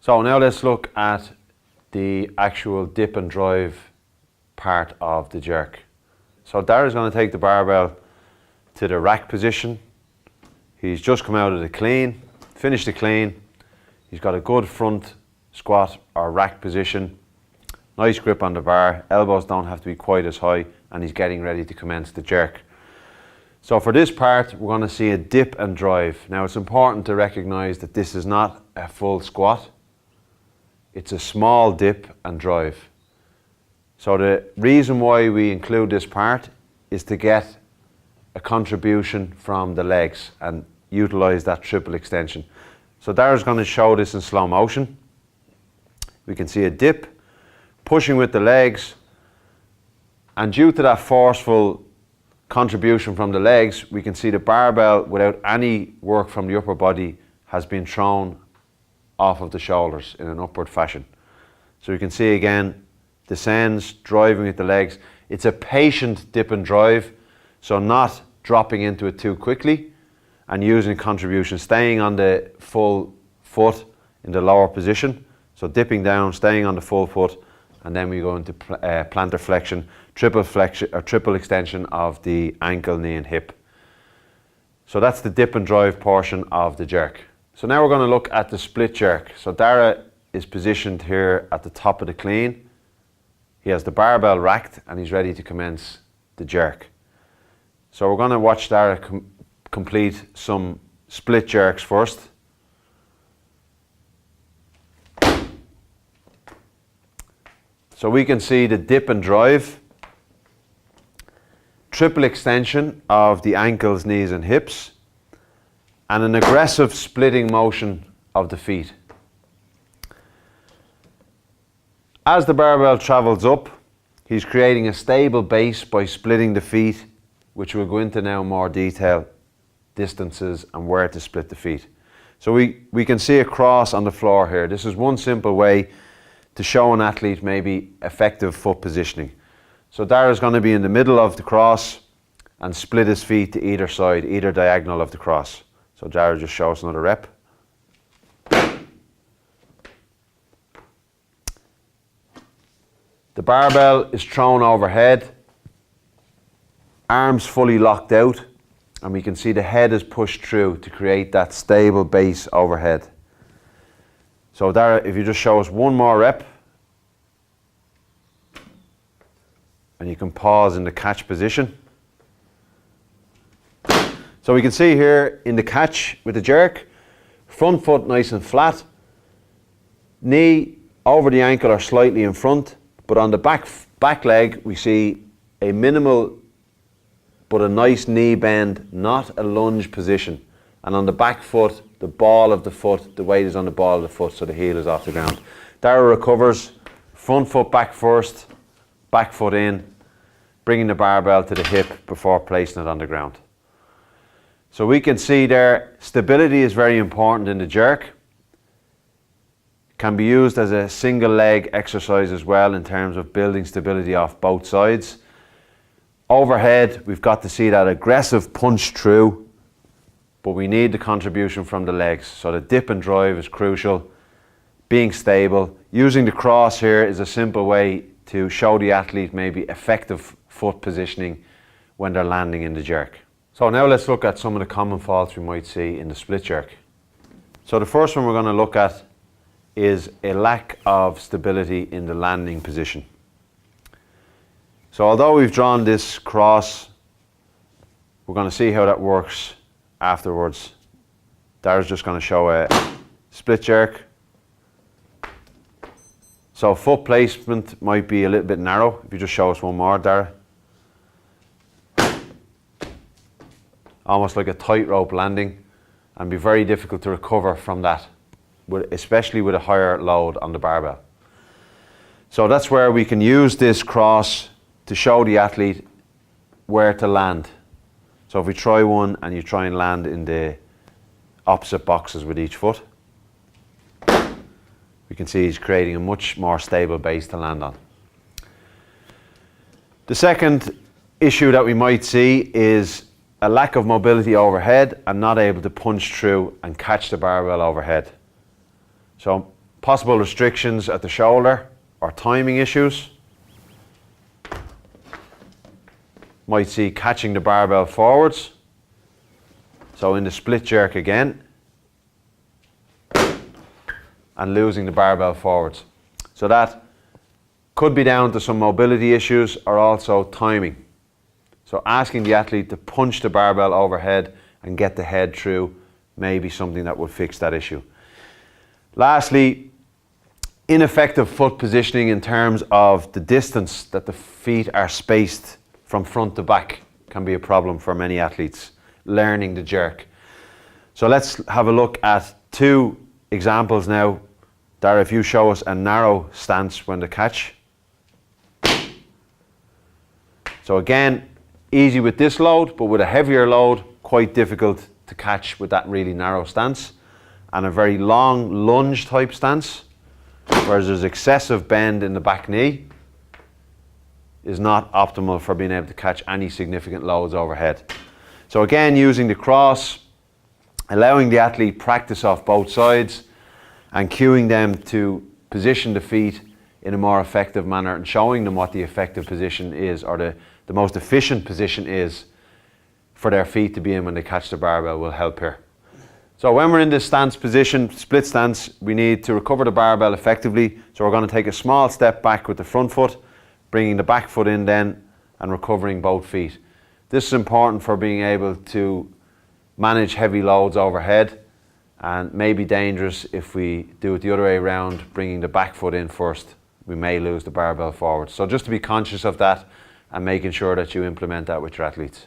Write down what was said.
So now let's look at the actual dip and drive part of the jerk. So Dara's going to take the barbell to the rack position. He's just come out of the clean, finished the clean. He's got a good front squat or rack position. Nice grip on the bar, elbows don't have to be quite as high, and he's getting ready to commence the jerk. So for this part, we're going to see a dip and drive. Now it's important to recognize that this is not a full squat. It's a small dip and drive. So the reason why we include this part is to get a contribution from the legs and utilize that triple extension. So Dara's going to show this in slow motion. We can see a dip, pushing with the legs, and due to that forceful contribution from the legs, we can see the barbell without any work from the upper body has been thrown off of the shoulders in an upward fashion. So you can see again, descends, driving with the legs. It's a patient dip and drive, so not dropping into it too quickly and using contribution, staying on the full foot in the lower position. So dipping down, staying on the full foot, and then we go into plantar flexion, triple extension of the ankle, knee and hip. So that's the dip and drive portion of the jerk. So now we're going to look at the split jerk. So Dara is positioned here at the top of the clean. He has the barbell racked and he's ready to commence the jerk. So we're going to watch Dara complete some split jerks first. So we can see the dip and drive, triple extension of the ankles, knees and hips, and an aggressive splitting motion of the feet. As the barbell travels up, he's creating a stable base by splitting the feet, which we'll go into now in more detail, distances and where to split the feet. So we can see a cross on the floor here. This is one simple way to show an athlete maybe effective foot positioning. So Dara's going to be in the middle of the cross and split his feet to either side, either diagonal of the cross. So Dara just shows another rep. The barbell is thrown overhead, arms fully locked out, and we can see the head is pushed through to create that stable base overhead. So Dara, if you just show us one more rep, and you can pause in the catch position. So we can see here in the catch with the jerk, front foot nice and flat, knee over the ankle or slightly in front, but on the back leg we see a minimal but a nice knee bend, not a lunge position. And on the back foot, the ball of the foot, the weight is on the ball of the foot, so the heel is off the ground. Dara recovers, front foot back first, back foot in, bringing the barbell to the hip before placing it on the ground. So we can see there, stability is very important in the jerk. It can be used as a single leg exercise as well in terms of building stability off both sides. Overhead, we've got to see that aggressive punch through, but we need the contribution from the legs. So the dip and drive is crucial. Being stable. Using the cross here is a simple way to show the athlete maybe effective foot positioning when they're landing in the jerk. So now let's look at some of the common faults we might see in the split jerk. So the first one we're going to look at is a lack of stability in the landing position. So although we've drawn this cross, we're going to see how that works afterwards. Dara's just going to show a split jerk. So foot placement might be a little bit narrow. If you just show us one more, Dara. Almost like a tightrope landing, and be very difficult to recover from that, especially with a higher load on the barbell. So that's where we can use this cross to show the athlete where to land. So if we try one and you try and land in the opposite boxes with each foot, we can see he's creating a much more stable base to land on. The second issue that we might see is a lack of mobility overhead and not able to punch through and catch the barbell overhead. So Possible restrictions at the shoulder or timing issues. Might see catching the barbell forwards. So in the split jerk again, and losing the barbell forwards. So that could be down to some mobility issues or also timing. So asking the athlete to punch the barbell overhead and get the head through may be something that would fix that issue. Lastly, ineffective foot positioning in terms of the distance that the feet are spaced from front to back can be a problem for many athletes learning the jerk. So let's have a look at two examples now. Dara, if you show us a narrow stance when to catch. So again, easy with this load, but with a heavier load, quite difficult to catch with that really narrow stance. And a very long lunge type stance, whereas there's excessive bend in the back knee, is not optimal for being able to catch any significant loads overhead. So again, using the cross, allowing the athlete practice off both sides and cueing them to position the feet in a more effective manner and showing them what the effective position is, or the most efficient position is for their feet to be in when they catch the barbell will help here. So when we're in this stance position, split stance, we need to recover the barbell effectively. So we're going to take a small step back with the front foot, bringing the back foot in then and recovering both feet. This is important for being able to manage heavy loads overhead, and may be dangerous if we do it the other way around, bringing the back foot in first. We may lose the barbell forward. So just to be conscious of that and making sure that you implement that with your athletes.